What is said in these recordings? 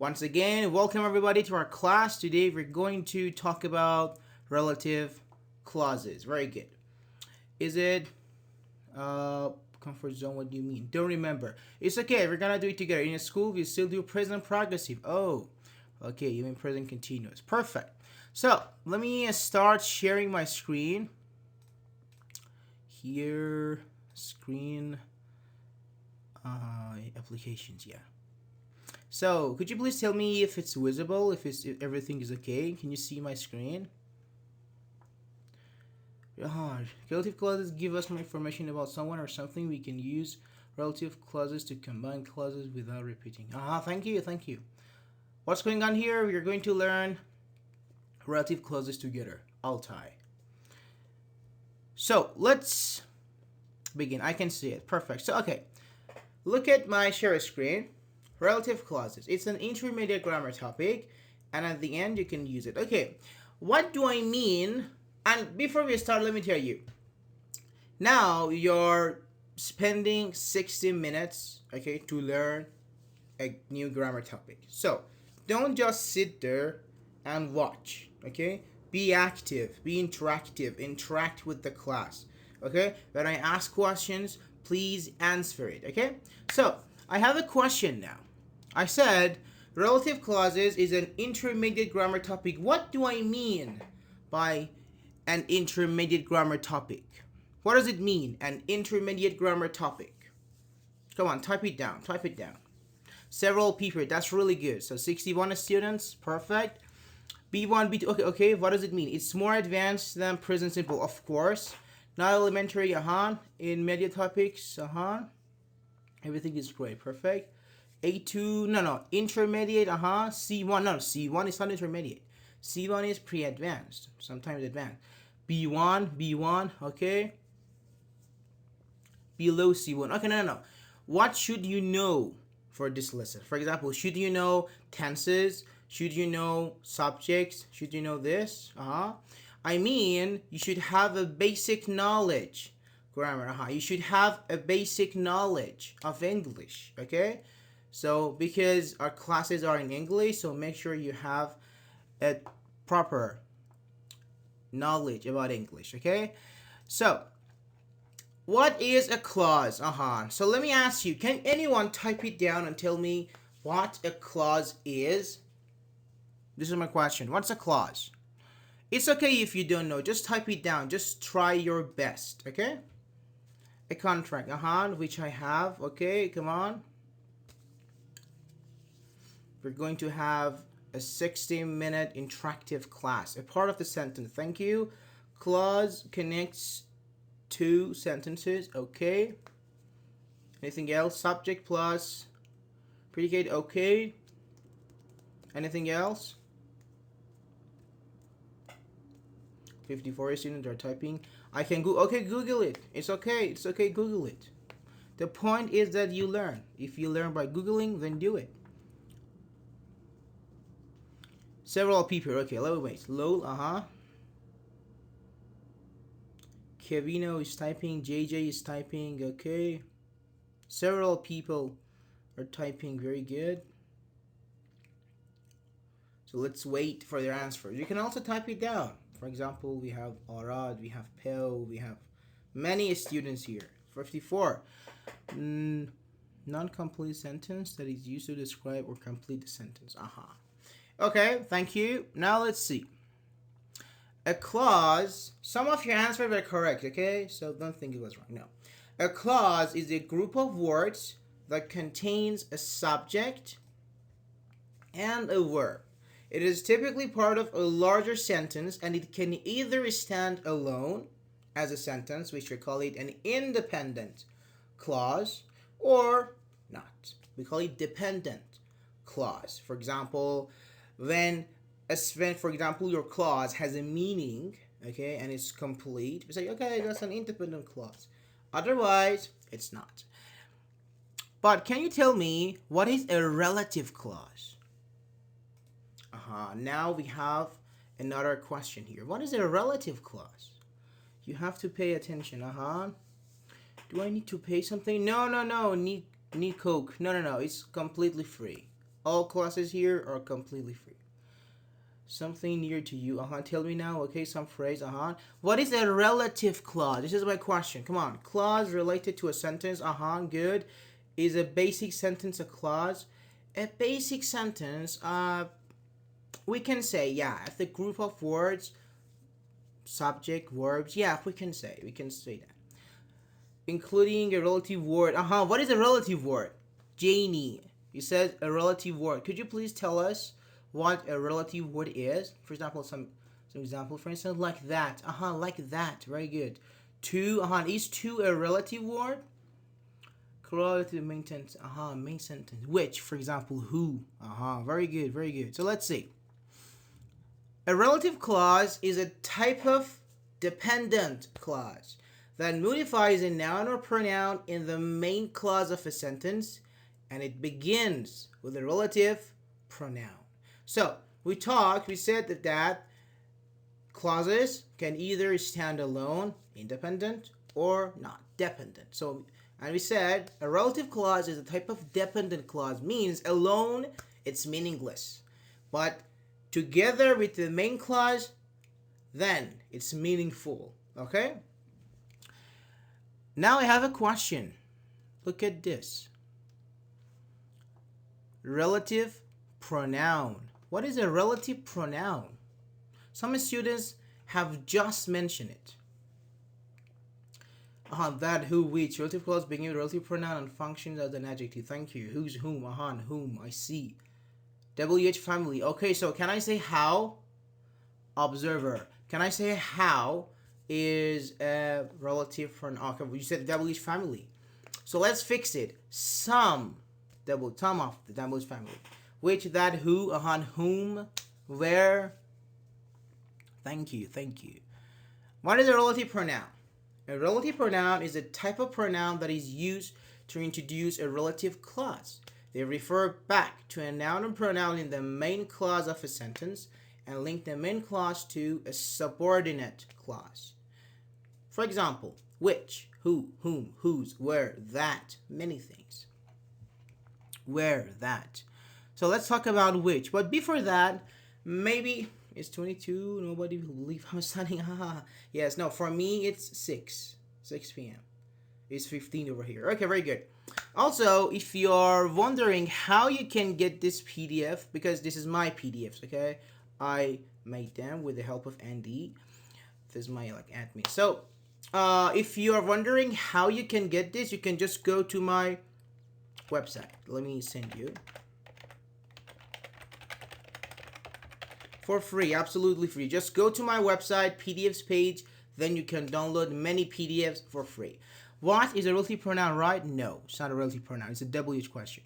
Once again, welcome everybody to our class. Today we're going to talk about relative clauses. Very good. Is it comfort zone? What do you mean? Don't remember. It's okay. We're gonna do it together. In school, we still do present progressive. Oh, okay. You mean present continuous? Perfect. So let me start sharing my screen. Here, screen, applications. Yeah. So, could you please tell me if it's visible, if everything is okay? Can you see my screen? Relative clauses give us more information about someone or something. We can use relative clauses to combine clauses without repeating. Thank you, thank you. What's going on here? We're going to learn relative clauses together. Altai. So, let's begin. I can see it. Perfect. So, okay. Look at my share screen. Relative clauses. It's an intermediate grammar topic, and at the end you can use it. Okay, what do I mean? And before we start, let me tell you. Now you're spending 60 minutes, okay, to learn a new grammar topic. So don't just sit there and watch, okay? Be active, be interactive, interact with the class, okay? When I ask questions, please answer it, okay? So I have a question now. I said relative clauses is an intermediate grammar topic. What do I mean by an intermediate grammar topic? What does it mean, an intermediate grammar topic? Come on, type it down, type it down. Several people, that's really good. So 61 students, perfect. B1, B2, okay, what does it mean? It's more advanced than present simple, of course. Not elementary, intermediate topics, everything is great, perfect. A2, no, intermediate, C1, no, C1 is not intermediate. C1 is pre-advanced, sometimes advanced. B1, okay. Below C1, okay, no. What should you know for this lesson? For example, should you know tenses? Should you know subjects? Should you know this? I mean, you should have a basic knowledge. Grammar, You should have a basic knowledge of English, okay? So because our classes are in English, so make sure you have a proper knowledge about English, okay? So what is a clause? So let me ask you, can anyone type it down and tell me what a clause is? This is my question. What's a clause? It's okay if you don't know. Just type it down. Just try your best, okay? A contract, which I have, okay? Come on. We're going to have a 60-minute interactive class. A part of the sentence. Thank you. Clause connects two sentences. Okay. Anything else? Subject plus predicate. Okay. Anything else? 54 students are typing. I can go. Okay, Google it. It's okay. It's okay. Google it. The point is that you learn. If you learn by Googling, then do it. Several people. Okay, let me wait. Lol, Kevino is typing. JJ is typing. Okay. Several people are typing. Very good. So let's wait for their answers. You can also type it down. For example, we have Arad, we have Peo, we have many students here. 54. Non-complete sentence that is used to describe or complete the sentence. Okay, thank you. Now let's see. A clause, some of your answers were correct, okay? So don't think it was wrong. No. A clause is a group of words that contains a subject and a verb. It is typically part of a larger sentence, and it can either stand alone as a sentence, which we call it an independent clause, or not. We call it dependent clause. For example, when for example your clause has a meaning, okay, and it's complete, we say, okay, that's an independent clause. Otherwise, it's not. But can you tell me what is a relative clause? Now we have another question here. What is a relative clause? You have to pay attention. Do I need to pay something? No. Need Coke. No. It's completely free. All classes here are completely free. Something near to you. Tell me now. Okay, some phrase. What is a relative clause? This is my question. Come on. Clause related to a sentence. Good. Is a basic sentence a clause? A basic sentence. We can say, yeah, if the group of words, subject, verbs, yeah, we can say that, including a relative word. What is a relative word? Janie, you said a relative word. Could you please tell us what a relative word is? For example, some example, for instance, like that. Like that. Very good. To, is to a relative word? Correlative main sentence. Main sentence. Which, for example, who. Very good, very good. So let's see. A relative clause is a type of dependent clause that modifies a noun or pronoun in the main clause of a sentence, and it begins with a relative pronoun. So we said that clauses can either stand alone, independent, or not dependent. So, and we said a relative clause is a type of dependent clause, means alone it's meaningless, but together with the main clause, then it's meaningful. Okay? Now I have a question. Look at this. Relative pronoun. What is a relative pronoun? Some students have just mentioned it. That, who, which. Relative clause begin with relative pronoun and functions as an adjective. Thank you. Who's, whom, whom. I see. WH family. Okay, so can I say how? Observer. Can I say how is a relative pronoun? Okay, you said WH family. So let's fix it. Some. Double thumb off the WH family. Which, that, who, whom, where. Thank you. What is a relative pronoun? A relative pronoun is a type of pronoun that is used to introduce a relative clause. They refer back to a noun and pronoun in the main clause of a sentence and link the main clause to a subordinate clause. For example, which, who, whom, whose, where, that, many things. Where, that. So let's talk about which. But before that, maybe it's 22. Nobody will believe I'm studying. Yes, no, for me it's 6 p.m. It's 15 over here. Okay, very good. Also, if you're wondering how you can get this PDF, because this is my PDFs, okay? I made them with the help of Andy. This is my admin. So, if you are wondering how you can get this, you can just go to my website. Let me send you. For free, absolutely free. Just go to my website, PDFs page, then you can download many PDFs for free. What is a relative pronoun, right? No, it's not a relative pronoun. It's a WH question.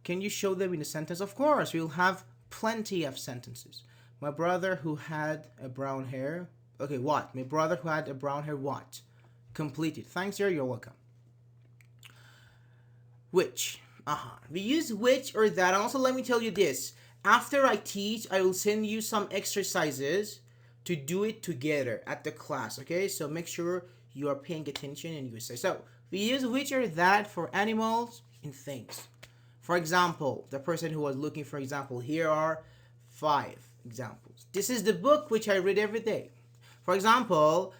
Can you show them in a sentence? Of course, we'll have plenty of sentences. My brother who had a brown hair. Okay, what? My brother who had a brown hair, what? Completed. Thanks, sir. You're welcome. Which. We use which or that. Also, let me tell you this. After I teach, I will send you some exercises to do it together at the class, okay? So make sure you are paying attention and you say. So we use which or that for animals and things. For example, the person who was looking for example, here are 5 examples. This is the book which I read every day. For example,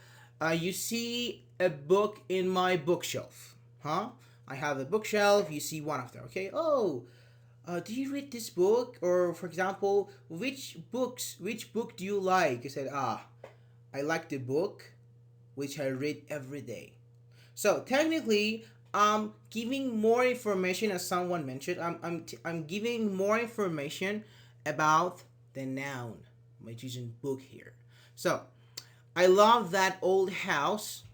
you see a book in my bookshelf. I have a bookshelf, you see one of them, okay? Oh, do you read this book? Or for example, which book do you like? I said, I like the book which I read every day. So technically, I'm giving more information, as someone mentioned. I'm giving more information about the noun. I'm using book here. So I love that old house,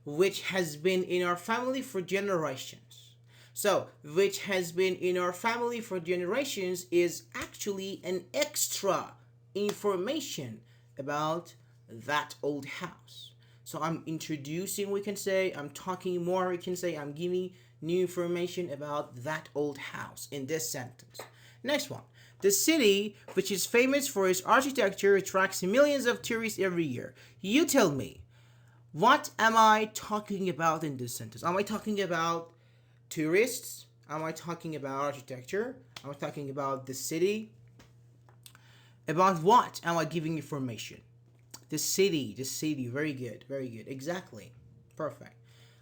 which has been in our family for generations. So, which has been in our family for generations is actually an extra information about that old house. So I'm introducing, we can say, I'm talking more, we can say, I'm giving new information about that old house in this sentence. Next one. The city, which is famous for its architecture, attracts millions of tourists every year. You tell me, what am I talking about in this sentence? Am I talking about tourists? Am I talking about architecture? Am I talking about the city? About what am I giving information? The city. Very good, very good. Exactly. Perfect.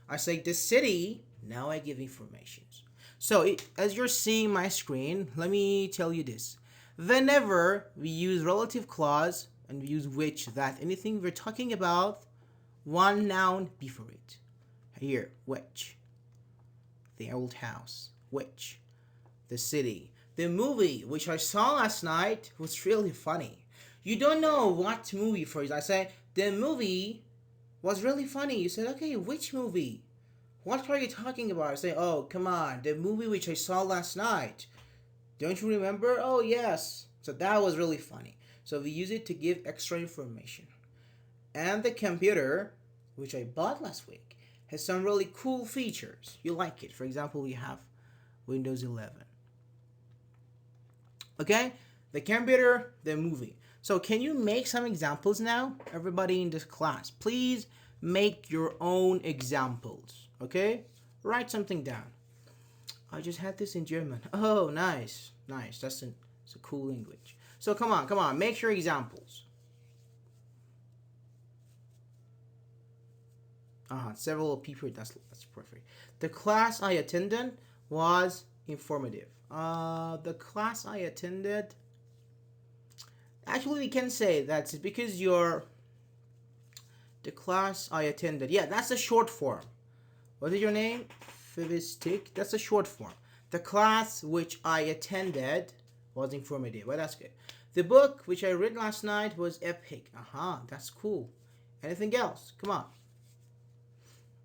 I say the city, now I give informations. So, as you're seeing my screen, let me tell you this. Whenever we use relative clause and we use which, that, anything, we're talking about one noun before it. Here, which. The old house. Which. The city. The movie, which I saw last night, was really funny. You don't know what movie for it. I said, the movie was really funny. You said, okay, which movie? What are you talking about? I say, oh, come on, the movie which I saw last night. Don't you remember? Oh, yes. So that was really funny. So we use it to give extra information. And the computer, which I bought last week, has some really cool features. You like it. For example, we have Windows 11. Okay? The computer, the movie. So can you make some examples now? Everybody in this class, please make your own examples. Okay? Write something down. I just had this in German. Oh, nice. Nice. That's a cool language. So come on. Make your examples. Several people. That's perfect. The class I attended was informative. The class I attended. Actually, we can say that's because the class I attended. Yeah, that's a short form. What is your name? Fivistic. That's a short form. The class which I attended was informative. Well, that's good. The book which I read last night was epic. That's cool. Anything else? Come on.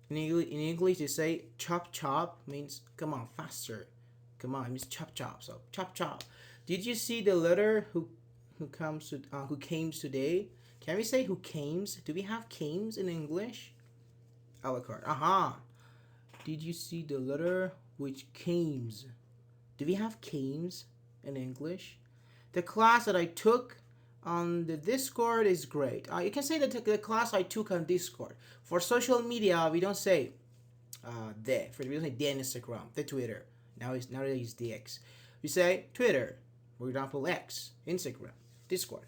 In English, they say chop chop means come on faster. Come on, it means chop chop. So chop chop. Did you see the letter who came today? Can we say who came? Do we have cames in English? A la carte. Did you see the letter which came? Do we have cames in English? The class that I took on the Discord is great. You can say that the class I took on Discord. For social media, we don't say we don't say the Instagram, the Twitter. Nowadays the X. We say Twitter, for example, X, Instagram, Discord.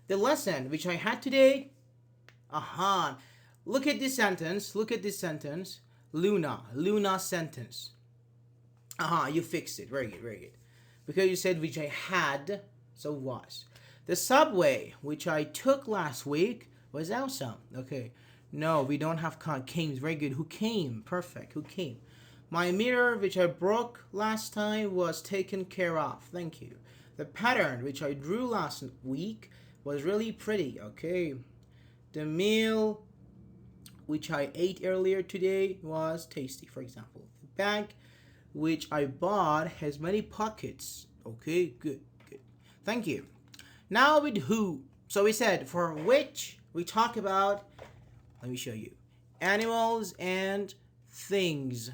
The lesson which I had today. Look at this sentence. Luna sentence. You fixed it. Very good. Because you said which I had, so was. The subway, which I took last week, was awesome. Okay. No, we don't have came. Very good. Who came? Perfect. Who came? My mirror, which I broke last time, was taken care of. Thank you. The pattern, which I drew last week, was really pretty. Okay. The meal, which I ate earlier today, was tasty. For example, the bag, which I bought, has many pockets. Okay, good. Thank you. Now with who. So we said for which we talk about, let me show you, animals and things.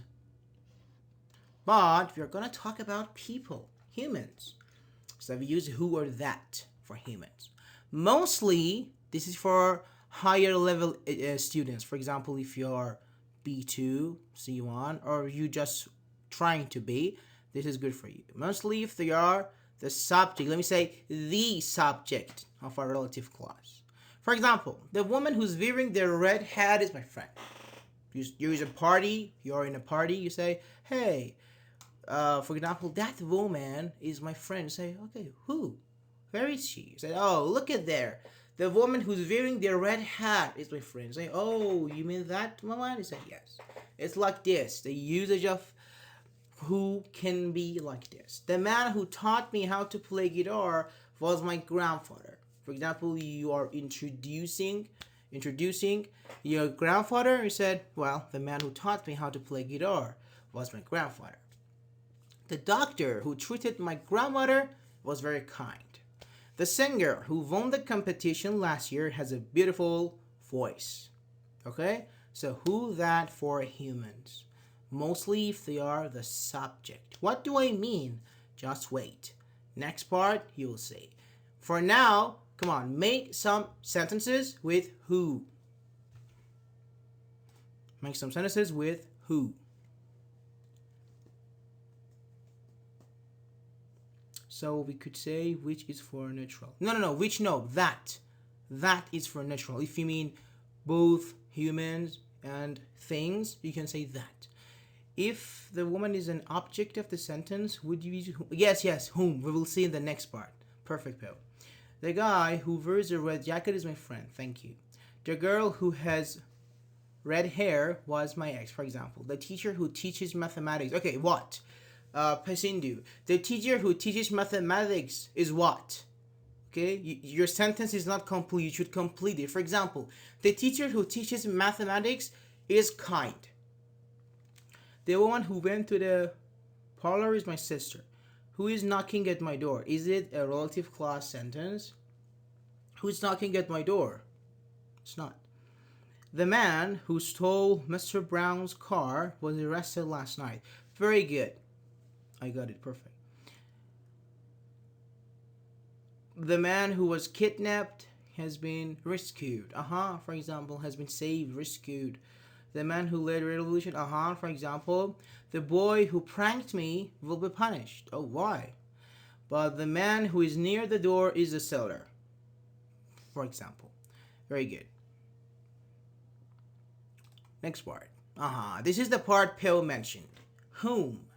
But we're going to talk about people, humans. So we use who or that for humans. Mostly, this is for higher level students. For example, if you're B2, C1, or you just trying to be, this is good for you. Mostly if they are the subject, let me say the subject of a relative clause. For example, the woman who's wearing the red hat is my friend. You're in a party, you say, hey, for example, that woman is my friend. You say, okay, who? Where is she? You say, oh, look at there. The woman who's wearing the red hat is my friend. You say, oh, you mean that woman? You say, yes. It's like this. The usage of who can be like this. The man who taught me how to play guitar was my grandfather. For example, you are introducing your grandfather. You said, well, the man who taught me how to play guitar was my grandfather. The doctor who treated my grandmother was very kind. The singer who won the competition last year has a beautiful voice. Okay? So who, that, for humans. Mostly if they are the subject. What do I mean? Just wait. Next part, you will see. For now, come on, make some sentences with who. Make some sentences with who. So we could say which is for neutral. No, which, no, that. That is for neutral. If you mean both humans and things, you can say that. If the woman is an object of the sentence, would you use whom? Yes, whom. We will see in the next part. Perfect, Bill. The guy who wears a red jacket is my friend. Thank you. The girl who has red hair was my ex, for example. The teacher who teaches mathematics. Okay, what? Pasindu. The teacher who teaches mathematics is what? Okay, your sentence is not complete. You should complete it. For example, the teacher who teaches mathematics is kind. The woman who went to the parlor is my sister. Who is knocking at my door? Is it a relative clause sentence? Who's knocking at my door? It's not. The man who stole Mr. Brown's car was arrested last night. Very good. I got it perfect. The man who was kidnapped has been rescued. For example, has been saved, rescued. The man who led a revolution. For example, the boy who pranked me will be punished. Oh, why? But the man who is near the door is the seller. For example. Very good. Next part. This is the part Pell mentioned. Whom.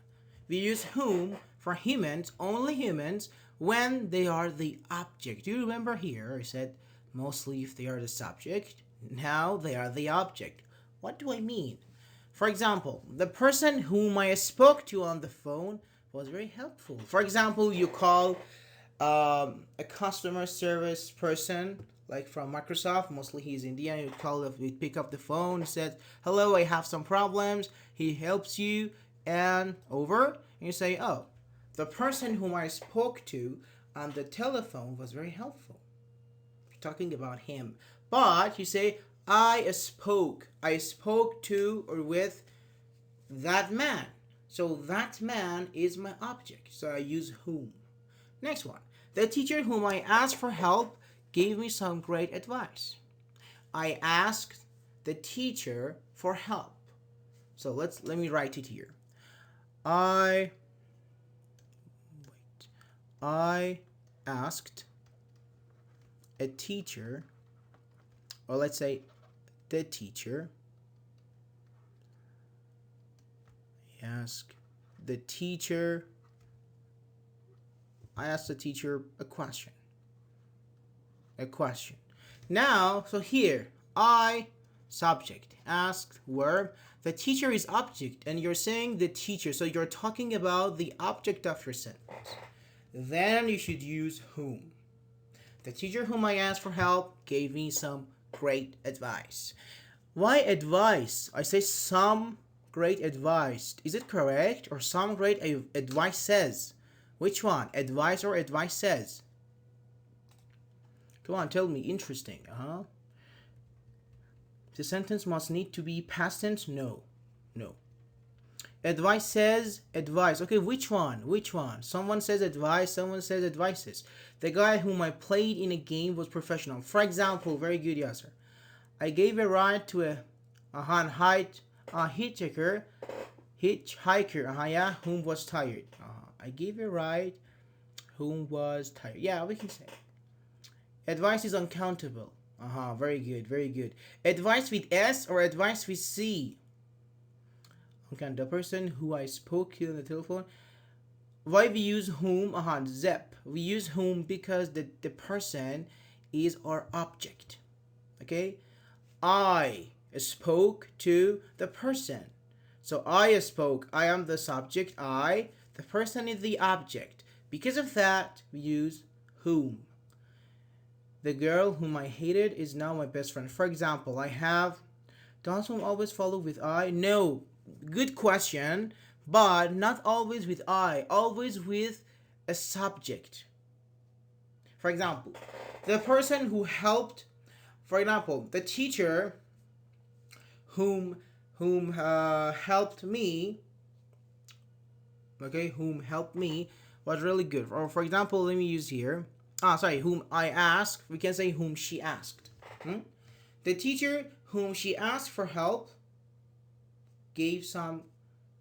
We use whom for humans, only humans, when they are the object. Do you remember here I said mostly if they are the subject? Now they are the object. What do I mean? For example, the person whom I spoke to on the phone was very helpful. For example, you call a customer service person like from Microsoft, mostly he's Indian. You pick up the phone, said, "Hello, I have some problems." He helps you, and over, and you say, "Oh, the person whom I spoke to on the telephone was very helpful." You're talking about him, but you say, I spoke to or with that man. So that man is my object. So I use whom. Next one. The teacher whom I asked for help gave me some great advice. I asked the teacher for help. So let me write it here. I asked a teacher, or let's say the teacher. I asked the teacher a question. Now, so here, I, subject, asked, verb. The teacher is object, and you're saying the teacher, so you're talking about the object of your sentence. Then you should use whom. The teacher whom I asked for help gave me some great advice. Why advice? I say some great advice. Is it correct? Or some great advice says? Which one? Advice or advice says? Come on, tell me. Interesting. The sentence must need to be past tense? No. Advice says advice. Okay, which one? Someone says advice, someone says advices. The guy whom I played in a game was professional. For example, very good, Yasser. I gave a ride to a hitchhiker, whom was tired. I gave a ride whom was tired. Yeah, we can say. Advice is uncountable. Very good. Advice with S or advice with C? Okay, the person who I spoke to on the telephone. Why we use whom? Zep. We use whom because the person is our object. Okay? I spoke to the person. So I spoke. I am the subject. The person is the object. Because of that, we use whom. The girl whom I hated is now my best friend. For example, I have, does whom always follow with I? No. Good question, but not always with I. Always with a subject. For example, the person who helped, for example, the teacher whom helped me, whom helped me was really good. Or for example, let me use here. Whom I asked, we can say whom she asked. The teacher whom she asked for help gave some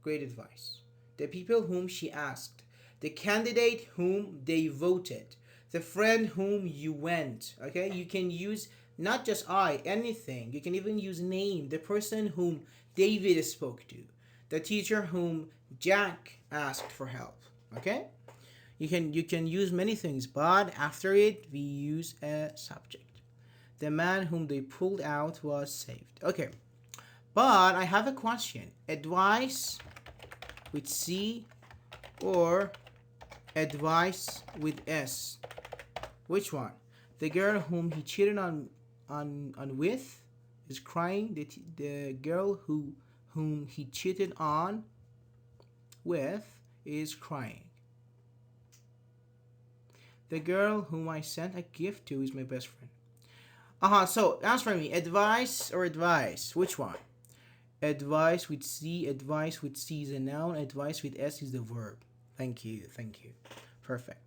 great advice. The people whom she asked. the candidate whom they voted, the friend whom you went. Okay, you can use not just I, anything. You can even use name, the person whom David spoke to, the teacher whom Jack asked for help. Okay, you can use many things, but after it we use a subject. The man whom they pulled out was saved. Okay, but I have a question. Advice with C or advice with S? Which one? The girl whom he cheated on with is crying. The girl whom he cheated on with is crying. The girl whom I sent a gift to is my best friend. So answer me. Advice or advice? Which one? Advice with C. Advice with C is a noun. Advice with S is the verb. Thank you. Perfect.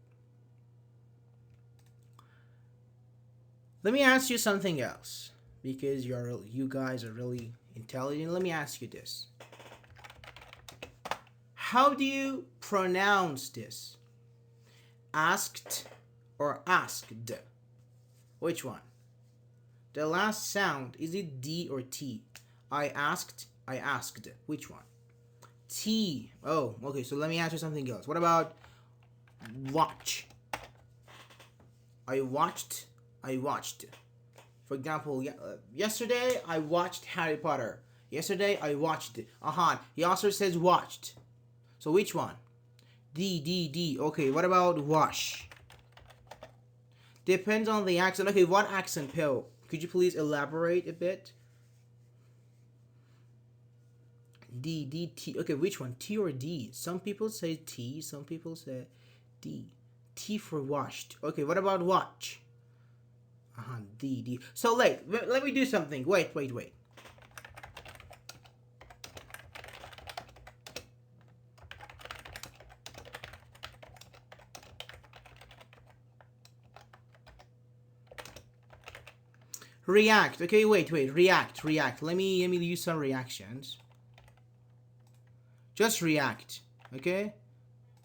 Let me ask you something else, because you guys are really intelligent. Let me ask you this. How do you pronounce this? Asked or asked? Which one? The last sound, is it D or T? I asked. Which one? T. Oh, okay, so let me ask you something else. What about watch? I watched. For example, yesterday I watched Harry Potter. Yesterday I watched it. He also says watched. So which one? D. Okay, what about wash? Depends on the accent. Okay, what accent, Pill? Could you please elaborate a bit? D, T. Okay, which one? T or D? Some people say T, some people say D. T for washed. Okay, what about watch? D. So let me do something. Wait. React. Okay, wait. React. Let me use some reactions. Just react. Okay?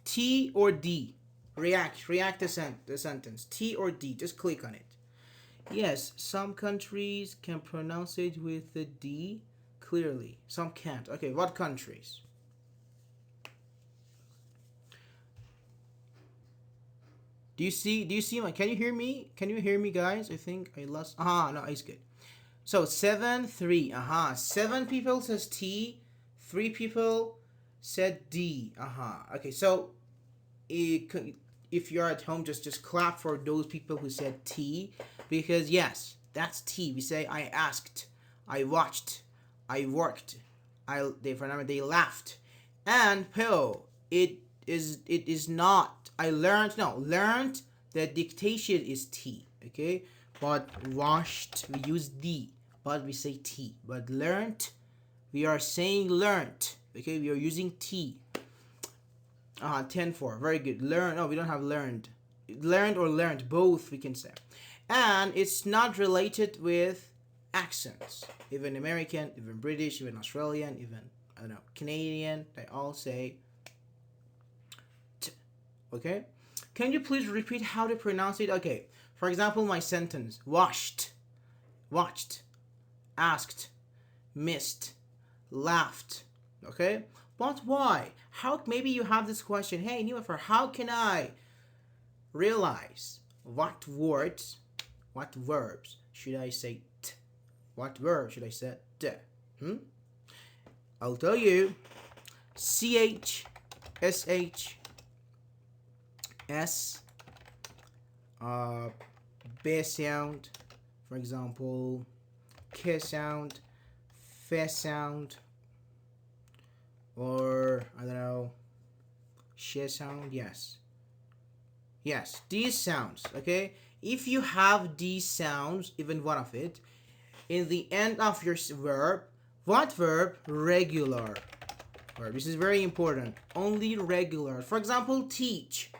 T or D. React the sentence. T or D. Just click on it. Yes, some countries can pronounce it with the D clearly. Some can't. Okay, what countries? Do you see my, can you hear me? Can you hear me, guys? I think I lost. No, it's good. So 7-3. 7 people says T, 3 people said D. Okay, so if you're at home, just clap for those people who said T, because yes, that's T. We say I asked, I watched, I worked, they laughed, and pill. It is not. I learned. No, learned. The dictation is T. Okay, but washed we use D, but we say T. But learned, we are saying learned. Okay, we are using T. 10-4. Very good. Learn. No, we don't have learned. Learned or learned, both we can say. And it's not related with accents. Even American, even British, even Australian, even Canadian, they all say T. Okay? Can you please repeat how to pronounce it? Okay. For example, my sentence: washed, watched, asked, missed, laughed. Okay? But why? How? Maybe you have this question. Hey, Nilofer, how can I realize what words, what verbs should I say T? What verb should I say D? I'll tell you. CH, SH, S, B sound, for example, K sound, F sound, or I don't know, sh sound. Yes, these sounds. Okay, if you have these sounds, even one of it, in the end of your verb, what verb? Regular verb. This is very important. Only regular. For example, teach.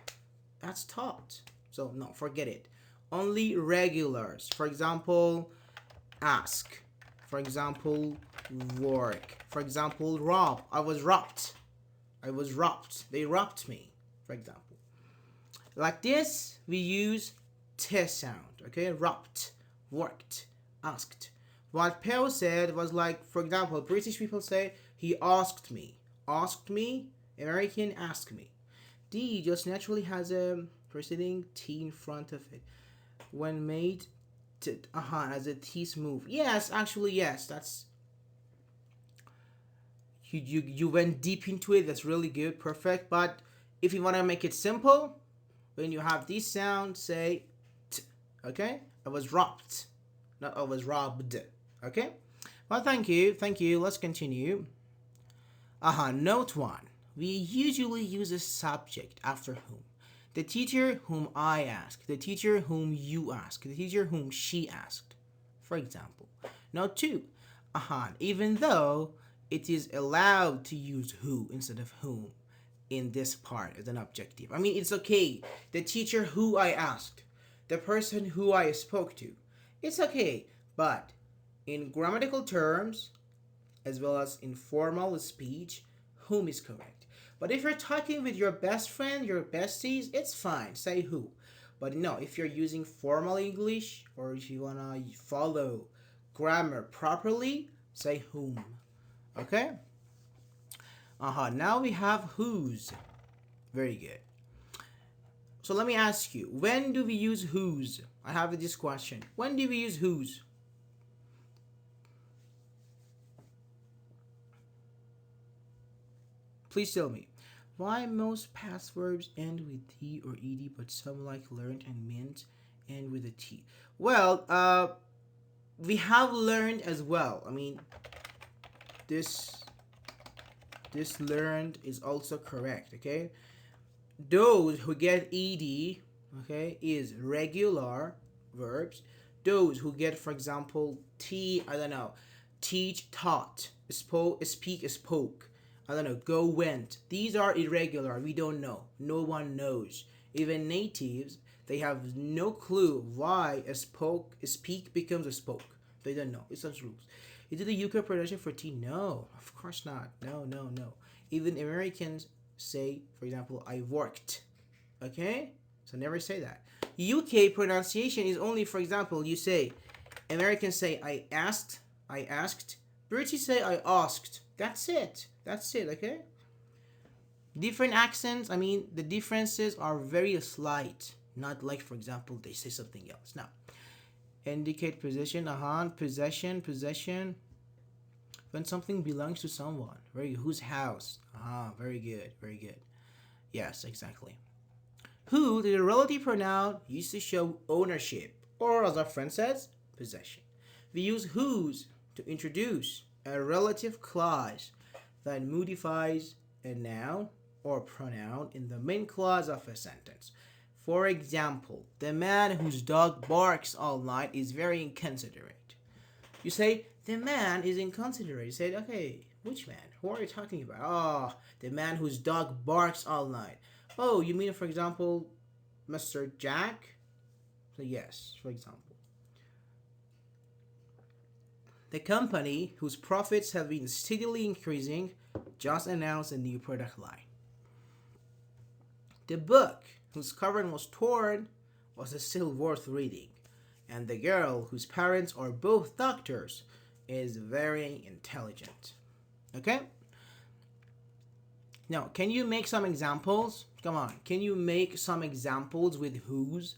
That's taught. So no, forget it. Only regulars. For example, ask. For example, work. For example, rob. I was robbed. They robbed me. for example. Like this, we use t sound, okay? Robbed, worked, asked. What Pell said was like, for example, British people say, he asked me. Asked me, American asked me. D just naturally has a preceding T in front of it. When made to, as a T smooth. Yes, actually, yes, that's you went deep into it. That's really good, perfect. But if you want to make it simple, when you have this sound, say t. Okay, I was robbed, not I was robbed. Okay. Well, thank you. Let's continue. Note one. We usually use a subject after whom. The teacher whom I asked, the teacher whom you asked, the teacher whom she asked. For example. Note two. Even though it is allowed to use who instead of whom in this part as an objective. I mean, it's okay. The teacher who I asked, the person who I spoke to, it's okay. But in grammatical terms, as well as in formal speech, whom is correct. But if you're talking with your best friend, your besties, it's fine. Say who. But no, if you're using formal English or if you want to follow grammar properly, say whom. Okay? Now we have whose. Very good. So let me ask you, when do we use whose? I have this question. When do we use whose? Please tell me. Why most past verbs end with T or ED, but some like learned and meant end with a T? Well, we have learned as well. I mean, this learned is also correct, okay? Those who get ed, okay, is regular verbs. Those who get, for example, I don't know, teach, taught, speak, spoke, I don't know, go, went. These are irregular. We don't know. No one knows. Even natives, they have no clue why a speak becomes a spoke. They don't know. It's such rules. Is it a UK pronunciation for T? No, of course not. No. Even Americans say, for example, I worked. Okay? So never say that. UK pronunciation is only, for example, you say, Americans say, I asked. British say, I asked. That's it, okay? Different accents, I mean, the differences are very slight. Not like, for example, they say something else. Now, indicate possession, possession. When something belongs to someone. Whose house? Very good. Yes, exactly. Who, the relative pronoun, used to show ownership, or as our friend says, possession. We use whose to introduce a relative clause that modifies a noun or pronoun in the main clause of a sentence. For example, the man whose dog barks all night is very inconsiderate. You say, the man is inconsiderate. You say, okay, which man? Who are you talking about? Oh, the man whose dog barks all night. Oh, you mean, for example, Mr. Jack? So yes, for example. The company, whose profits have been steadily increasing, just announced a new product line. The book, whose cover was torn, was still worth reading. And the girl, whose parents are both doctors, is very intelligent. Okay? Now, can you make some examples? Come on, can you make some examples with whose?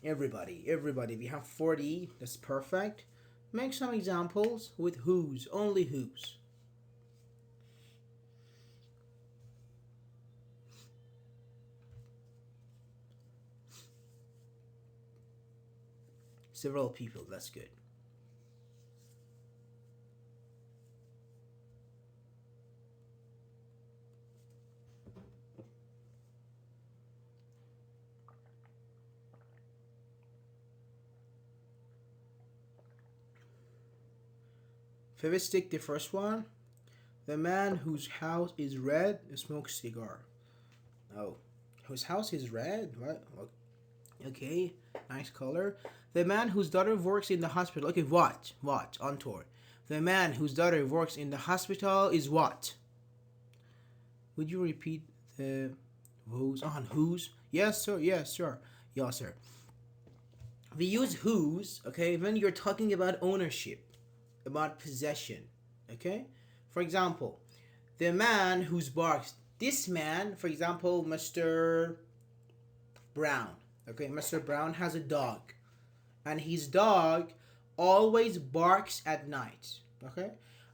Everybody. We have 40. That's perfect. Make some examples with whose. Only whose. Several people. That's good. Stick the first one. The man whose house is red smokes cigar. Oh, whose house is red? What? Okay, nice color. The man whose daughter works in the hospital. Okay, watch, on tour. The man whose daughter works in the hospital is what? Would you repeat the whose on whose? Yes, sir. Yes, sir. Yes, sir. We use whose, okay, when you're talking about ownership, about possession, okay? For example, the man whose barks. This man, for example, Mr. Brown, okay? Mr. Brown has a dog, and his dog always barks at night, okay?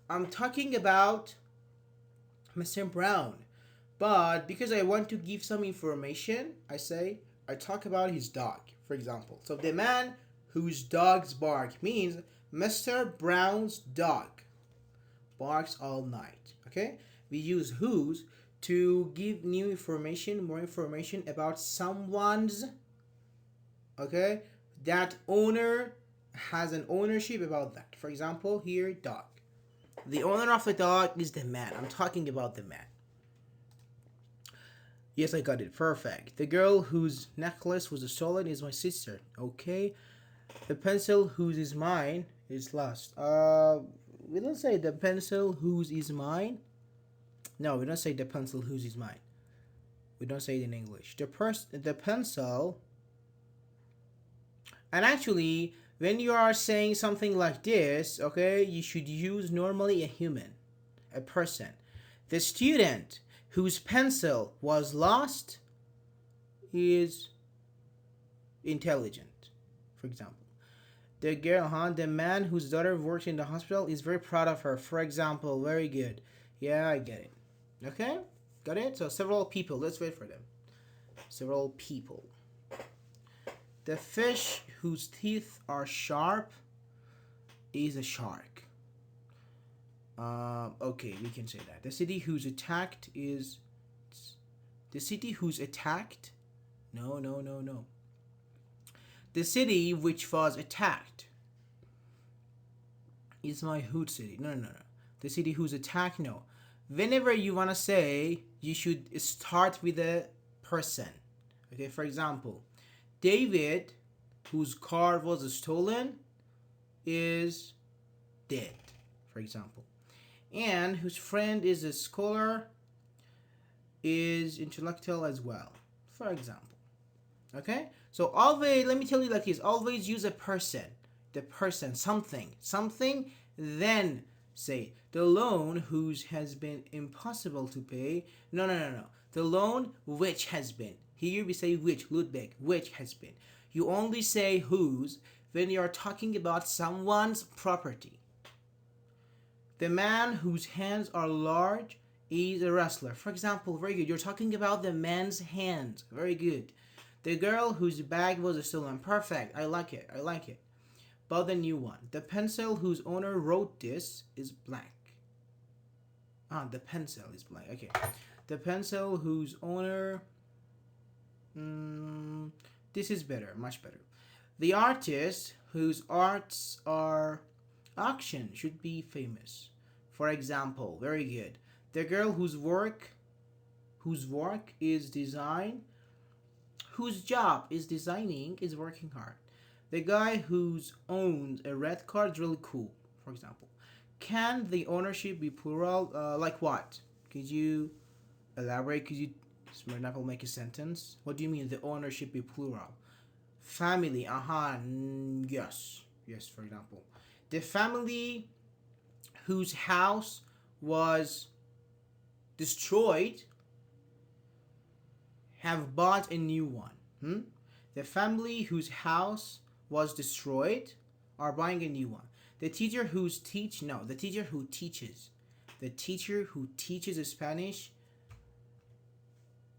I'm talking about Mr. Brown. But because I want to give some information, I talk about his dog, for example. So the man whose dogs bark means Mr. Brown's dog barks all night. Okay? We use whose to give new information, more information about someone's, okay? That owner has an ownership about that. For example, here, dog. The owner of the dog is the man. I'm talking about the man. Yes, I got it. Perfect. The girl whose necklace was stolen is my sister. Okay. The pencil whose is mine is lost. We don't say the pencil whose is mine. No, we don't say the pencil whose is mine. We don't say it in English. The pencil. And actually, when you are saying something like this, okay, you should use normally a human, a person. The student whose pencil was lost is intelligent, for example. The man whose daughter works in the hospital is very proud of her, for example. Very good. Yeah, I get it. Okay, got it. So several people. Let's wait for them. Several people. The fish whose teeth are sharp is a shark. Okay, we can say that. The city who's attacked is. The city who's attacked? No, no, no, no. The city which was attacked is my hood city. No, no, no, no. The city who's attacked? No. Whenever you want to say, you should start with a person. Okay, for example, David, whose car was stolen, is dead, for example. And whose friend is a scholar is intellectual as well, for example. Okay? So always, let me tell you like this, always use a person. The person, something, then say the loan whose has been impossible to pay. No, no, no, no. The loan which has been. Here we say which, Ludwig, which has been. You only say whose when you are talking about someone's property. The man whose hands are large is a wrestler. For example, very good. You're talking about the man's hands. Very good. The girl whose bag was stolen. Perfect. I like it. I like it. But the new one. The pencil whose owner wrote this is blank. The pencil is blank. Okay. The pencil whose owner. This is better. Much better. The artist whose arts are auction should be famous. For example, very good. The girl whose work is design, whose job is designing, is working hard. The guy who's owns a red car is really cool, for example. Can the ownership be plural? Like what? Could you elaborate? Could you, for example, make a sentence? What do you mean the ownership be plural? Family, yes. Yes, for example. The family whose house was destroyed have bought a new one. The family whose house was destroyed are buying a new one. The teacher the teacher who teaches. The teacher who teaches Spanish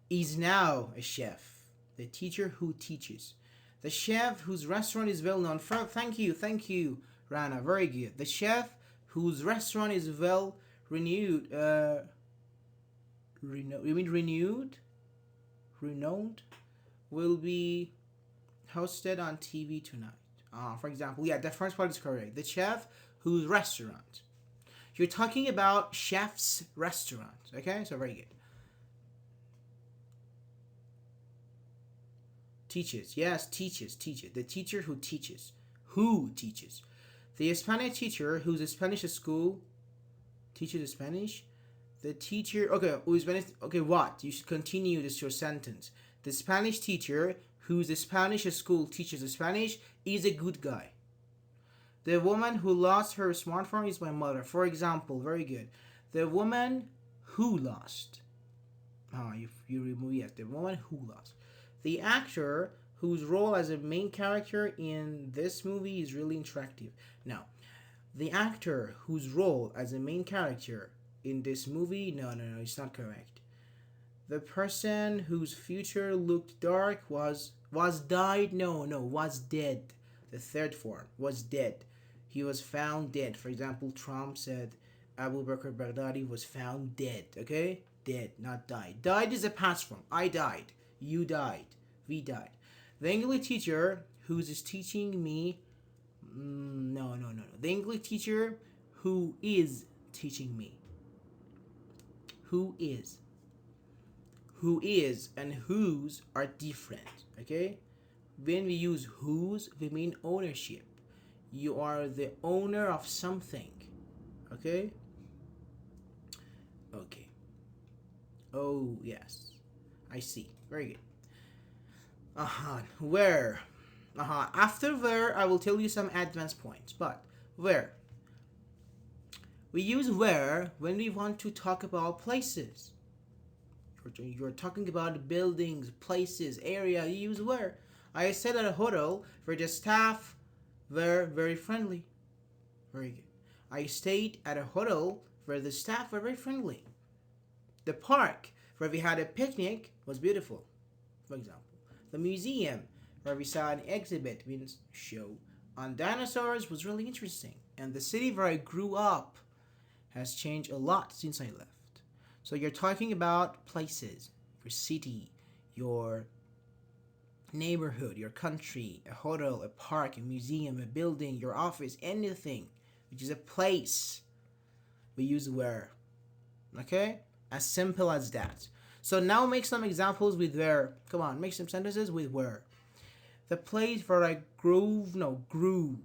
is now a chef. The teacher who teaches. The chef whose restaurant is well known. Thank you, Rana. Very good. The chef whose restaurant is well renewed. Renowned, will be hosted on TV tonight. For example, yeah, the first part is correct. The chef whose restaurant. You're talking about chef's restaurant. Okay, so very good. Teaches, yes, teaches. The teacher who teaches. Who teaches? The Spanish teacher whose Spanish school teaches Spanish. The teacher. Okay, who's Spanish? Okay, what? You should continue this your sentence. The Spanish teacher, who's the Spanish school teaches the Spanish, is a good guy. The woman who lost her smartphone is my mother. For example, very good. The woman who lost. You remove yes. The woman who lost. The actor whose role as a main character in this movie is really attractive. Now, the actor whose role as a main character in this movie, no, it's not correct. The person whose future looked dark was died. No, was dead. The third form was dead. He was found dead. For example, Trump said Abu Bakr Baghdadi was found dead. Okay, dead, not died. Died is a past form. I died. You died. We died. The English teacher who's teaching me. No. The English teacher who is teaching me. Who is and whose are different. Okay, when we use whose, we mean ownership. You are the owner of something. Okay. Oh yes, I see. Very good. Where? After where, I will tell you some advanced points. But where? We use where when we want to talk about places. You're talking about buildings, places, area. You use where. I stayed at a hotel where the staff were very friendly. Very good. I stayed at a hotel where the staff were very friendly. The park where we had a picnic was beautiful, for example. The museum where we saw an exhibit, means show, on dinosaurs was really interesting. And the city where I grew up has changed a lot since I left. So you're talking about places, your city, your neighborhood, your country, a hotel, a park, a museum, a building, your office, anything which is a place. We use where. Okay? As simple as that. So now make some examples with where. Come on, make some sentences with where. The place where I grew. Grew.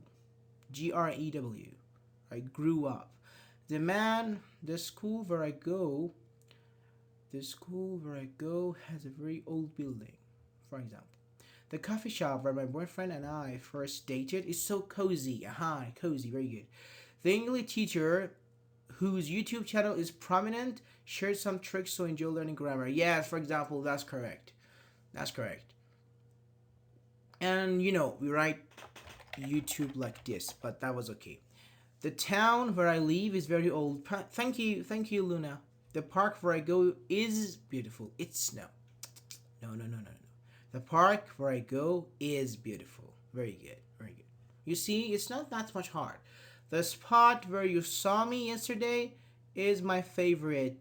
I grew up. The school where I go has a very old building, for example. The coffee shop where my boyfriend and I first dated is so cozy. Cozy, very good. The English teacher whose YouTube channel is prominent shared some tricks to enjoy learning grammar. Yes, for example, that's correct. And we write YouTube like this, but that was okay. The town where I live is very old. Thank you, Luna. The park where I go is beautiful. It's snow. No. The park where I go is beautiful. Very good. You see, it's not that much hard. The spot where you saw me yesterday is my favorite.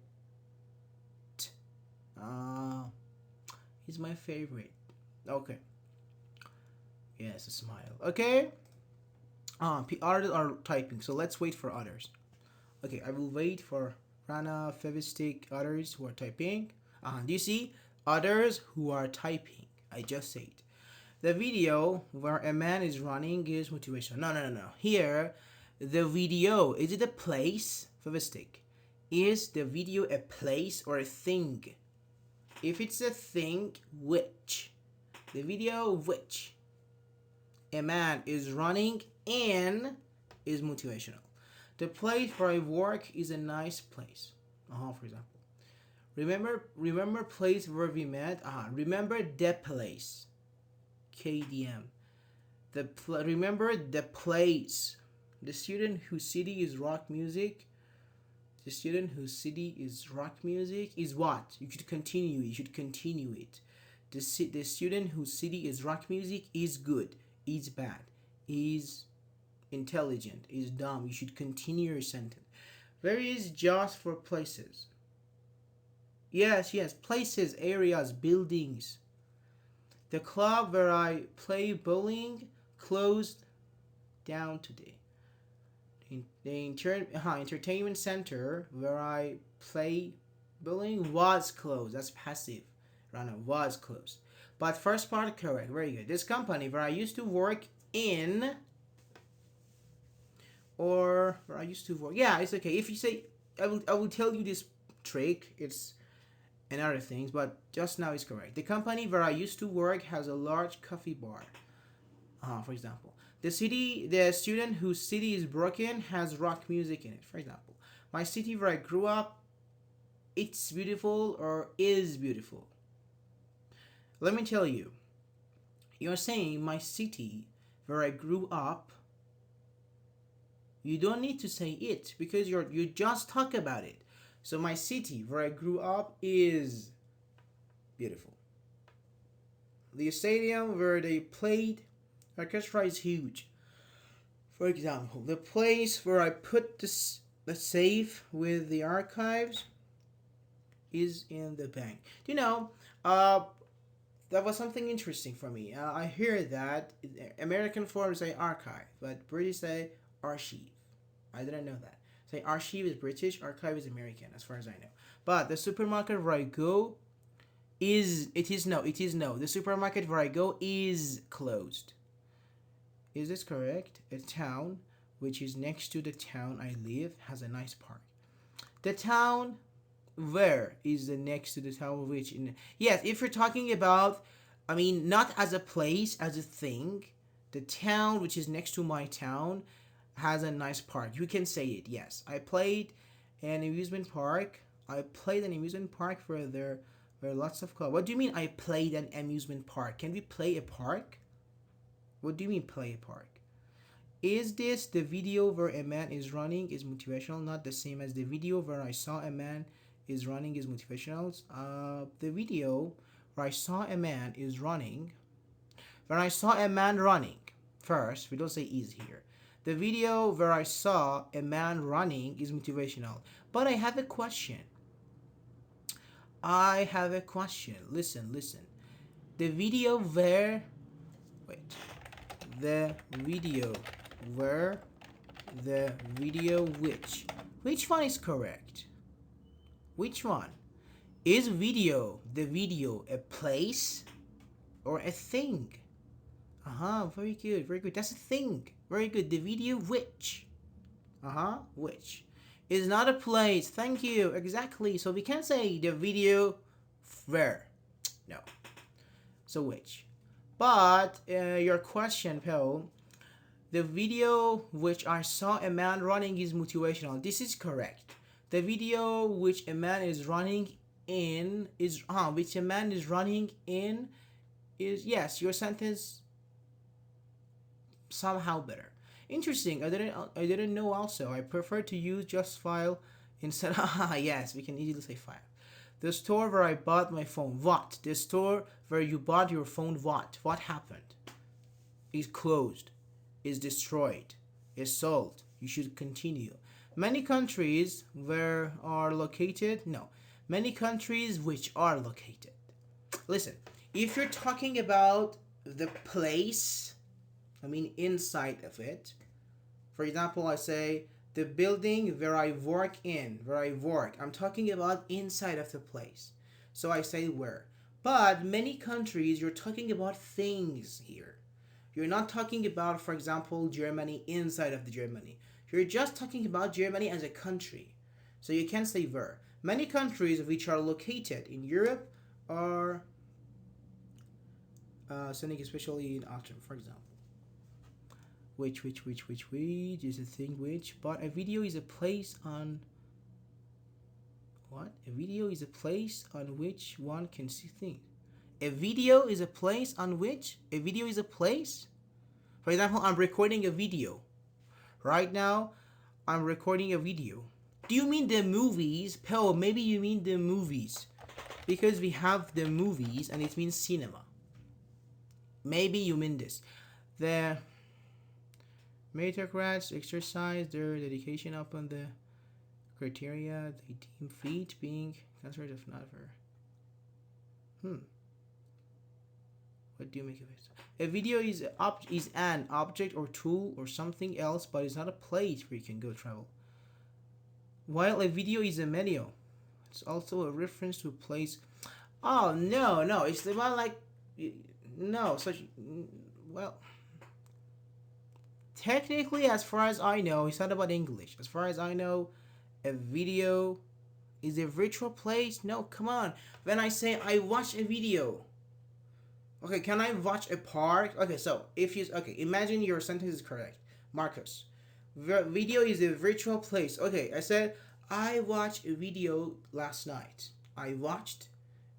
He's my favorite. Okay. Yes, a smile. Okay. Others are typing, so let's wait for others. Okay, I will wait for Rana, Fevistic, others who are typing. Do you see? Others who are typing. I just said. The video where a man is running is motivation. No. Here, the video, is it a place? Fevistic. Is the video a place or a thing? If it's a thing, which? The video which a man is running in is motivational. The place where I work is a nice place. For example. Remember place where we met? Remember the place. KDM. Remember the place. The student whose city is rock music. The student whose city is rock music is what? You should continue it. The student whose city is rock music is good, is bad, is intelligent, is dumb. You should continue your sentence. Where is just for places? Yes, places, areas, buildings. The club where I play bowling closed down today. The entertainment center where I play bowling was closed. That's passive. Rana, was closed. But first part correct. Very good. This company where I used to work in, or where I used to work. Yeah, it's okay. If you say, I will tell you this trick. It's and other things, but just now is correct. The company where I used to work has a large coffee bar. For example, the student whose city is broken has rock music in it. For example, my city where I grew up, it's beautiful or is beautiful. Let me tell you, you're saying my city where I grew up. You don't need to say it because you just talk about it. So my city where I grew up is beautiful. The stadium where they played orchestra is huge. For example, the place where I put the safe with the archives is in the bank. You know, that was something interesting for me. I hear that American forms say archive, but British say archive. I didn't know that. Say archive is British, archive is American, as far as I know. But the supermarket where I go it is no. The supermarket where I go is closed. Is this correct? A town which is next to the town I live has a nice park. The town where is the next to the town which in yes, if you're talking about I mean not as a place, as a thing, the town which is next to my town has a nice park. You can say it, yes. I played an amusement park. I played an amusement park where there were lots of cars. What do you mean I played an amusement park? Can we play a park? What do you mean play a park? Is this the video where a man is running is motivational, not the same as the video where I saw a man is running is motivational? The video where I saw a man is running, when I saw a man running, first, we don't say is here. The video where I saw a man running is motivational. But I have a question. Listen, listen. The video where wait. The video where the video which one is correct? Which one? Is the video a place or a thing? Very good, very good. That's a thing. Very good. The video which. Which. Is not a place. Thank you. Exactly. So we can't say the video where. No. So which. But your question, Paul, the video which I saw a man running is motivational. This is correct. The video which a man is running in is which a man is running in is yes, your sentence somehow better. Interesting. I didn't know also. I prefer to use just file instead yes, we can easily say file. The store where I bought my phone. What? The store where you bought your phone. What? What happened? Is closed. Is destroyed. Is sold. You should continue. Many countries where are located. No. Many countries which are located. Listen. If you're talking about the place, I mean inside of it. For example, I say the building where I work in, where I work. I'm talking about inside of the place. So I say where. But many countries, you're talking about things here. You're not talking about, for example, Germany inside of the Germany. You're just talking about Germany as a country. So you can say where. Many countries which are located in Europe are sunny, especially in autumn, for example. Which is a thing which, but a video is a place on what? A video is a place on which one can see things. A video is a place on which a video is a place. For example, I'm recording a video. Right now, I'm recording a video. Do you mean the movies? Pell, maybe you mean the movies. Because we have the movies and it means cinema. Maybe you mean this. The meritocrats exercise their dedication upon the criteria they deem fit, being considered of not for. What do you make of it? A video is an object or tool or something else, but it's not a place where you can go travel. While a video is a menu, it's also a reference to a place. Oh no, it's about like no such well. Technically, as far as I know, it's not about English. As far as I know, a video Is a virtual place? No, come on. When I say I watch a video, okay, can I watch a park? Okay, so if you okay, imagine your sentence is correct, Marcus. Video is a virtual place. Okay, I said I watched a video last night. I watched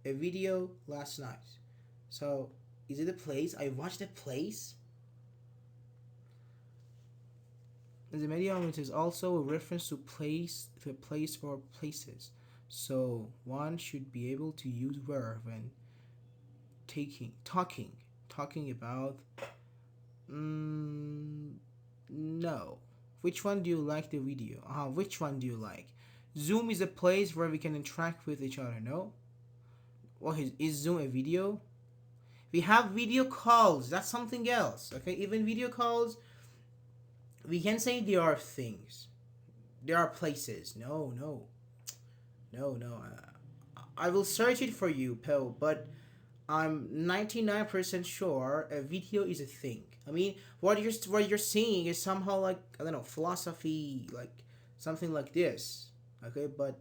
a video last night. So is it a place? I watched a place. The medium is also a reference to a place or places. So one should be able to use where when talking about. No. Which one do you like the video? Which one do you like? Zoom is a place where we can interact with each other. No. What is Zoom a video? We have video calls. That's something else. Okay, even video calls. We can say there are things. There are places. No. I will search it for you, Pell, but I'm 99% sure a video is a thing. I mean, what you're seeing is somehow like, I don't know, philosophy, like something like this. Okay, but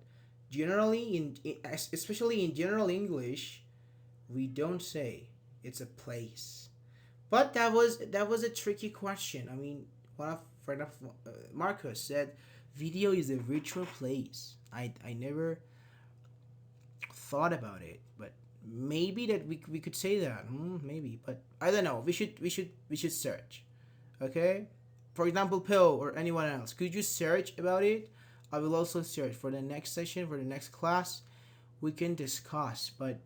generally especially in general English, we don't say it's a place. But that was a tricky question. I mean, one of friend of Marcus said, video is a virtual place. I never thought about it, but maybe that we could say that. Maybe, but I don't know. We should search. Okay. For example, Pill or anyone else, could you search about it? I will also search for the next session, for the next class. We can discuss, but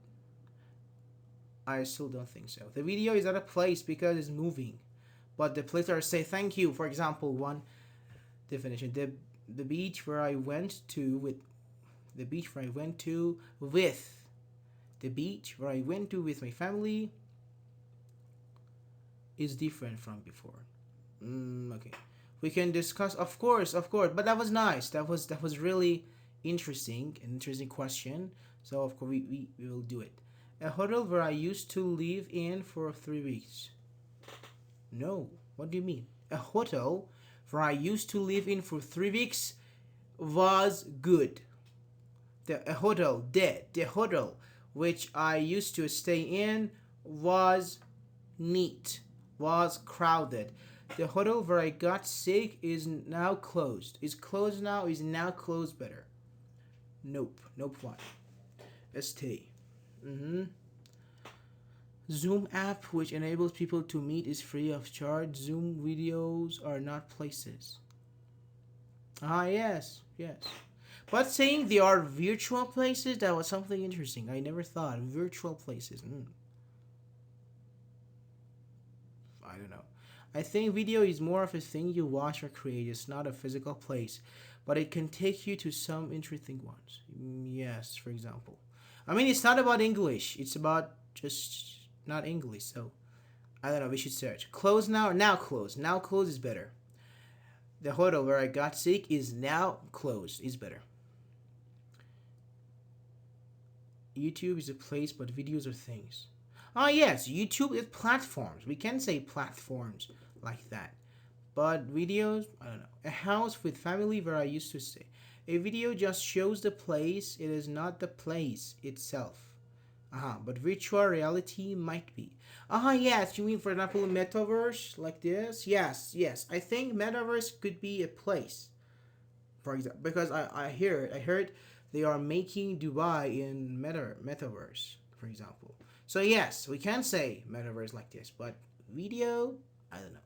I still don't think so. The video is at a place because it's moving, but the place are say thank you. For example, one definition: the beach where I went to with the beach where I went to with the beach where I went to with my family is different from before. Okay, we can discuss. Of course. But that was nice. That was really interesting. An interesting question. So of course we will do it. A hotel where I used to live in for 3 weeks. No. What do you mean? A hotel where I used to live in for 3 weeks was good. The hotel which I used to stay in was neat, was crowded. The hotel where I got sick is now closed. Is closed now, is now closed better. Nope one. Stay. Zoom app which enables people to meet is free of charge. Zoom videos are not places. Yes. But saying they are virtual places, that was something interesting. I never thought virtual places. I don't know. I think video is more of a thing you watch or create. It's not a physical place, but it can take you to some interesting ones. Yes, for example. I mean, it's not about English. It's about just not English. So I don't know. We should search. Close now. Now close. Now close is better. The hotel where I got sick is now closed. Is better. YouTube is a place, but videos are things. Yes, YouTube is platforms. We can say platforms like that. But videos, I don't know. A house with family where I used to stay. A video just shows the place, it is not the place itself. But virtual reality might be. Yes, you mean for example metaverse like this? Yes. I think metaverse could be a place. For example, because I heard they are making Dubai in metaverse, for example. So yes, we can say metaverse like this, but video, I don't know.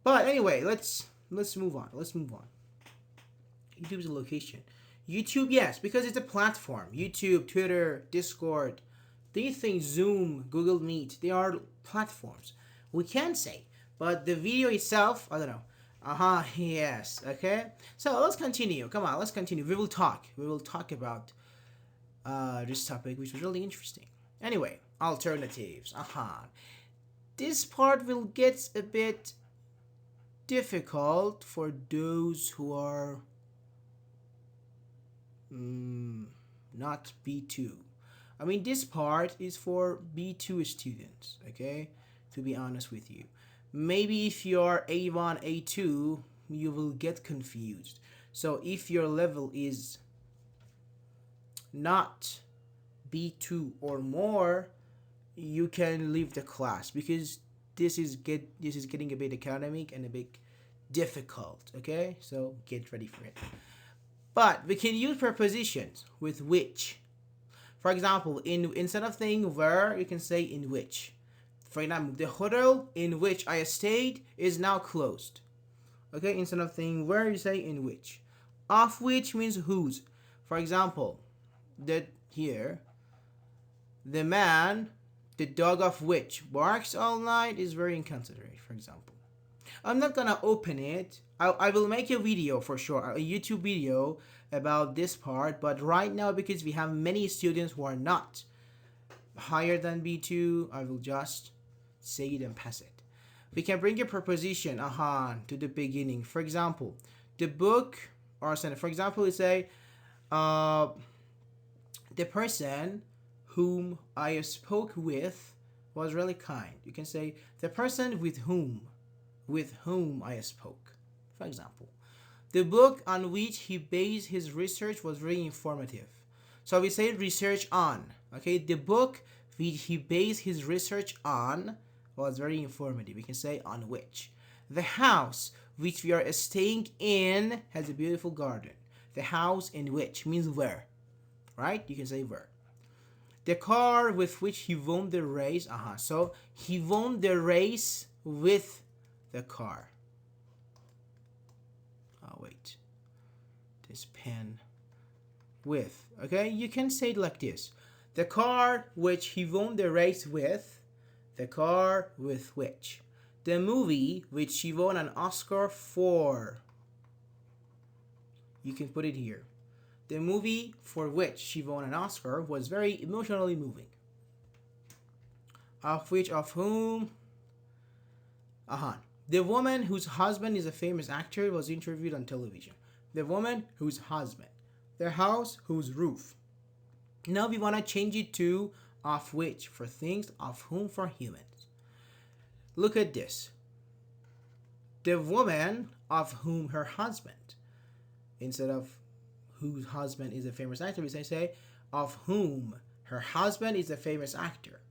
But anyway, let's move on. YouTube is a location. YouTube, yes, because it's a platform. YouTube, Twitter, Discord, these things, Zoom, Google Meet, they are platforms. We can say, but the video itself, I don't know. Yes, okay. So let's continue. Come on, let's continue. We will talk. About this topic, which was really interesting. Anyway, alternatives. This part will get a bit difficult for those who are not B2. I mean, this part is for B2 students, okay? To be honest with you. Maybe if you're A1, A2, you will get confused. So if your level is not B2 or more, you can leave the class because this is getting a bit academic and a bit difficult. Okay, so get ready for it. But we can use prepositions with which. For example, in instead of saying where, you can say in which. For example, the hotel in which I stayed is now closed. Okay, instead of saying where, you say in which. Of which means whose. For example, that here, the man, the dog of which barks all night is very inconsiderate, for example. I'm not gonna open it. I will make a video for sure, a YouTube video about this part, but right now, because we have many students who are not higher than B2, I will just say it and pass it. We can bring a preposition to the beginning. For example, the book or sentence. For example, we say, the person whom I spoke with was really kind. You can say the person with whom I spoke. For example, the book on which he based his research was very informative. So we say research on. Okay, the book which he based his research on was very informative. We can say on which. The house which we are staying in has a beautiful garden. The house in which means where, right? You can say where. The car with which he won the race. So he won the race with the car. Oh wait, this pen with. Okay, you can say it like this: the car which he won the race with. The car with which. The movie which she won an Oscar for. You can put it here. The movie for which she won an Oscar was very emotionally moving. Of which, of whom. The woman whose husband is a famous actor was interviewed on television. The woman whose husband. The house whose roof. Now we want to change it to of which for things, of whom for humans. Look at this. The woman of whom her husband. Instead of whose husband is a famous actor, we say of whom her husband is a famous actor.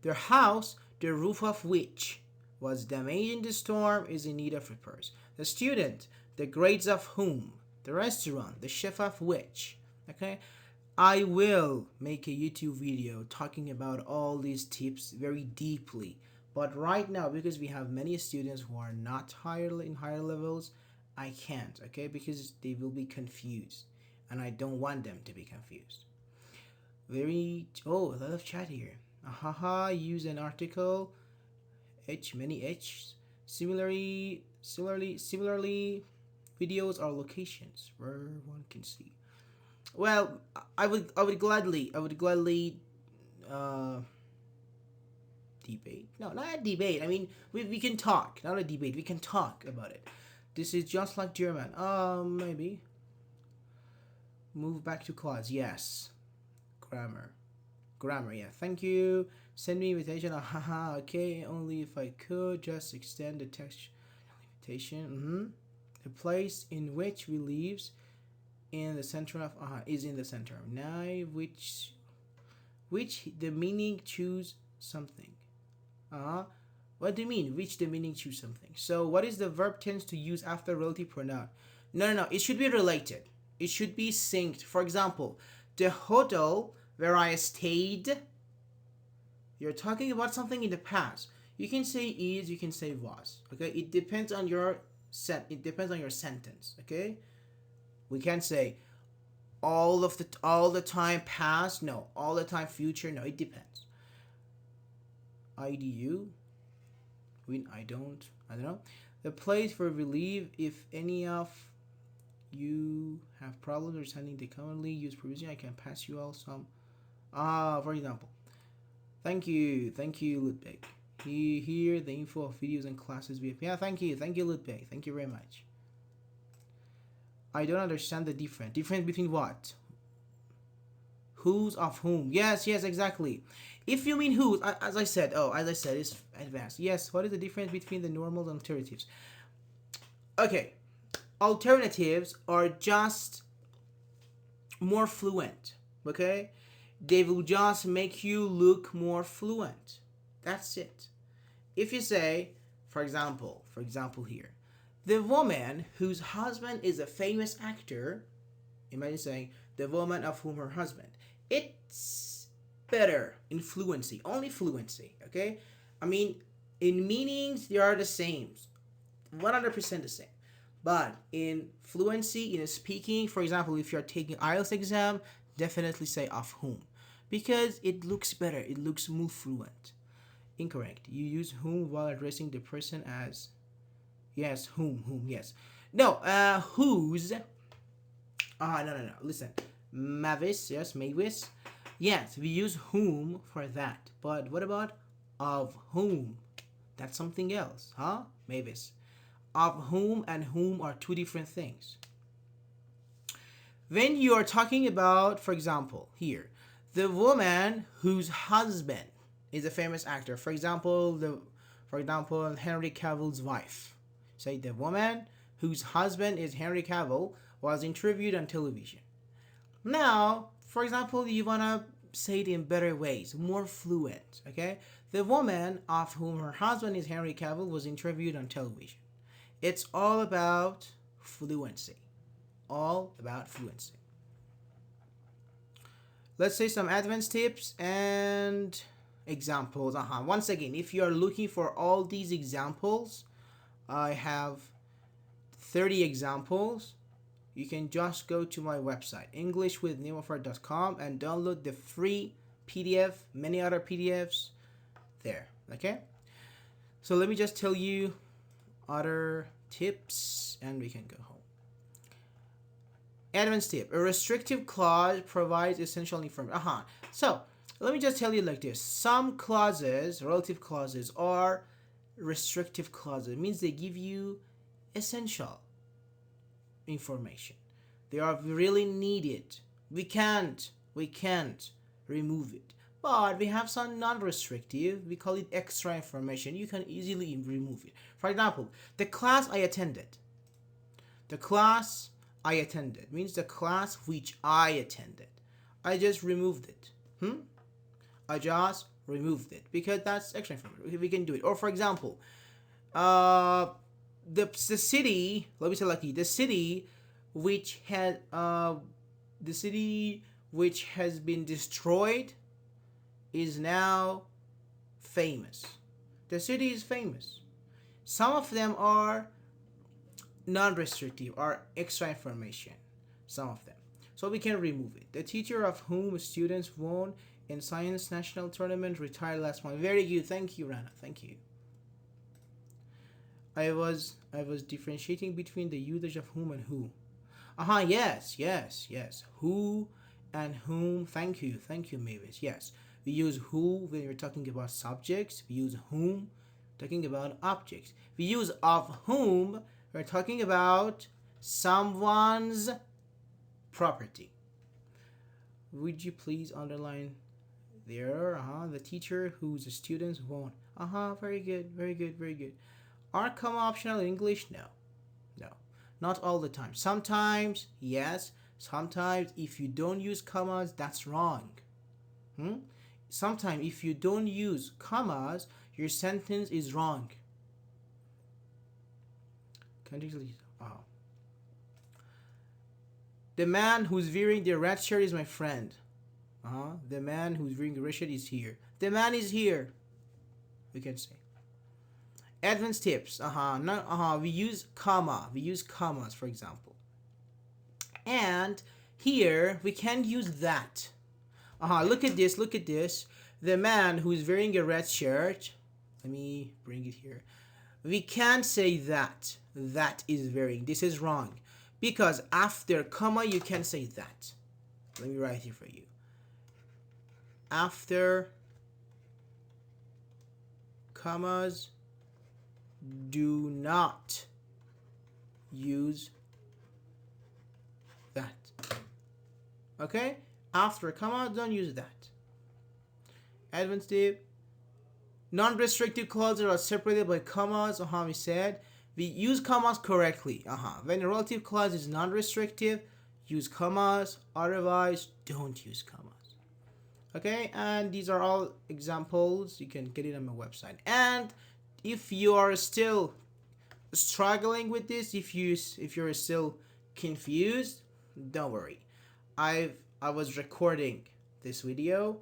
Their house, the roof of which was damaged in the storm, is in need of repairs. The student, the grades of whom. The restaurant, the chef of which. Okay, I will make a YouTube video talking about all these tips very deeply. But right now, because we have many students who are not in higher levels, I can't, okay, because they will be confused. And I don't want them to be confused. A lot of chat here. Use an article. Many H's. Similarly, videos are locations where one can see. Well, I would gladly debate. No, not a debate. I mean, we can talk. Not a debate. We can talk about it. This is just like German. Maybe. Move back to class. Yes. Grammar. Yeah. Thank you. Send me invitation. Okay. Only if I could just extend the text invitation. The place in which we lives in the center of is in the center. Now which the meaning choose something. What do you mean? Which the meaning choose something. So what is the verb tense to use after relative pronoun? No. It should be related. It should be synced. For example, the hotel where I stayed. You're talking about something in the past. You can say is. You can say was. Okay. It depends on your It depends on your sentence. Okay. We can't say all the time past. No. All the time future. No. It depends. IDU. I don't know. The place where we live, if any of you have problems understanding the commonly used provision, I can pass you all some. For example. Thank you, Ludwig. Here the info of videos and classes we have. Yeah, thank you, Ludwig. Thank you very much. I don't understand the difference. Difference between what? Whose of whom? Yes, exactly. If you mean whose, as I said, it's advanced. Yes, what is the difference between the normal and alternatives? Okay, alternatives are just more fluent. Okay, they will just make you look more fluent. That's it. If you say, for example here, the woman whose husband is a famous actor, imagine saying the woman of whom her husband. It's better in fluency, only fluency, okay? I mean, in meanings, they are the same, 100% the same. But in fluency, in speaking, for example, if you're taking IELTS exam, definitely say of whom. Because it looks better, it looks more fluent. Incorrect. You use whom while addressing the person as, yes, whom, yes. No, whose. No. Listen. Mavis, yes, Mavis. Yes, we use whom for that. But what about of whom? That's something else, huh? Mavis. Of whom and whom are two different things. When you are talking about, for example, here, the woman whose husband is a famous actor. For example, Henry Cavill's wife. Say the woman whose husband is Henry Cavill was interviewed on television. Now, for example, you wanna say it in better ways, more fluent. Okay, the woman of whom her husband is Henry Cavill was interviewed on television. It's all about fluency. All about fluency. Let's say some advanced tips and examples. Once again, if you are looking for all these examples, I have 30 examples. You can just go to my website, englishwithnimofar.com, and download the free PDF, many other PDFs there. Okay? So let me just tell you other tips and we can go home. Advanced tip. A restrictive clause provides essential information. So let me just tell you like this. Some clauses, relative clauses, are restrictive clauses. It means they give you essential information. They are really needed. We can't remove it. But we have some non-restrictive. We call it extra information. You can easily remove it. For example, the class I attended. The class I attended means the class which I attended. I just removed it. I just removed it because that's extra information. We can do it. Or for example, the city. Let me say like the city which had the city which has been destroyed is now famous. The city is famous. Some of them are non-restrictive or extra information. Some of them. So we can remove it. The teacher of whom students won in science national tournament retired last month. Very good. Thank you, Rana. Thank you. I was differentiating between the usage of whom and who. Yes. Who and whom. Thank you, Mavis. Yes, we use who when we're talking about subjects. We use whom talking about objects. We use of whom we're talking about someone's property. Would you please underline there? The teacher whose students won. Very good. Are comma optional in English? No. Not all the time. Sometimes, yes. Sometimes, if you don't use commas, that's wrong. Sometimes, if you don't use commas, your sentence is wrong. The man who's wearing the red shirt is my friend. The man who's wearing the red shirt is here. The man is here. We can say. Advanced tips. We use comma. We use commas, for example. And here we can use that. Look at this. The man who is wearing a red shirt. Let me bring it here. We can't say that. That is wearing. This is wrong. Because after comma, you can say that. Let me write here for you. After commas, do not use that. Okay? After a comma, don't use that. Advanced tip. Non-restrictive clauses are separated by commas. We use commas correctly. When a relative clause is non-restrictive, use commas, otherwise don't use commas. Okay, and these are all examples. You can get it on my website. And if you are still struggling with this, if you're still confused, don't worry. I was recording this video.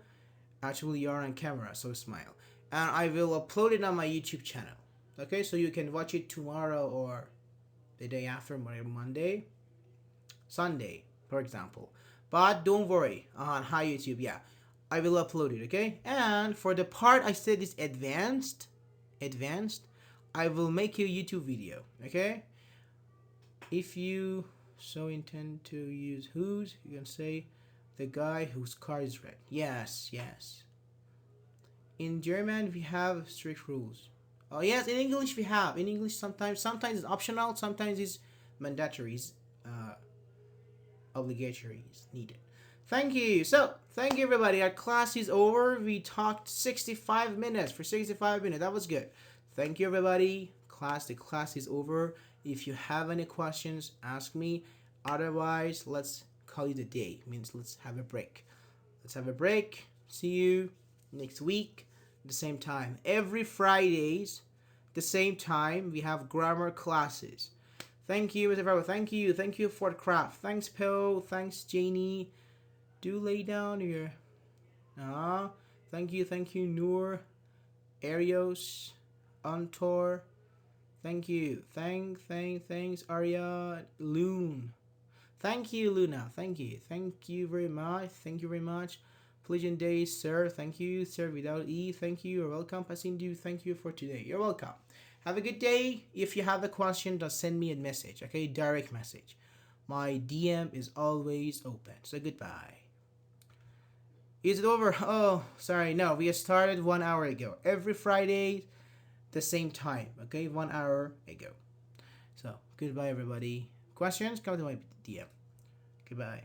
Actually, you're on camera, so smile. And I will upload it on my YouTube channel. Okay, so you can watch it tomorrow or the day after, Monday, Sunday, for example. But don't worry on Hi YouTube. Yeah, I will upload it. Okay, and for the part I said is advanced, I will make you a YouTube video. Okay, if you so intend to use whose, you can say the guy whose car is red. Yes, yes. In German we have strict rules. Oh yes, in English we have. In English sometimes it's optional, sometimes it's mandatory, it's obligatory, it's needed. Thank you. So thank you everybody. Our class is over. We talked 65 minutes for 65 minutes. That was good. Thank you everybody. The class is over. If you have any questions, ask me. Otherwise, let's call it a day. It means let's have a break. Let's have a break. See you next week at the same time. Every Fridays, the same time, we have grammar classes. Thank you, Mr. Farber. Thank you. Thank you, Fort Craft. Thanks, Pill. Thanks, Janie. Do lay down here. Thank you, Noor. Arios. Antor. Thank you. Thanks, Arya. Loon. Thank you, Luna. Thank you. Thank you very much. Thank you very much. Pleasant day, sir. Thank you, sir. Without E. Thank you. You're welcome. Pasindu. Thank you for today. You're welcome. Have a good day. If you have a question, just send me a message. Okay, direct message. My DM is always open. So goodbye. Is it over? Oh, sorry. No, we started 1 hour ago. Every Friday, the same time. Okay, 1 hour ago. So goodbye, everybody. Questions? Come to my DM. Goodbye.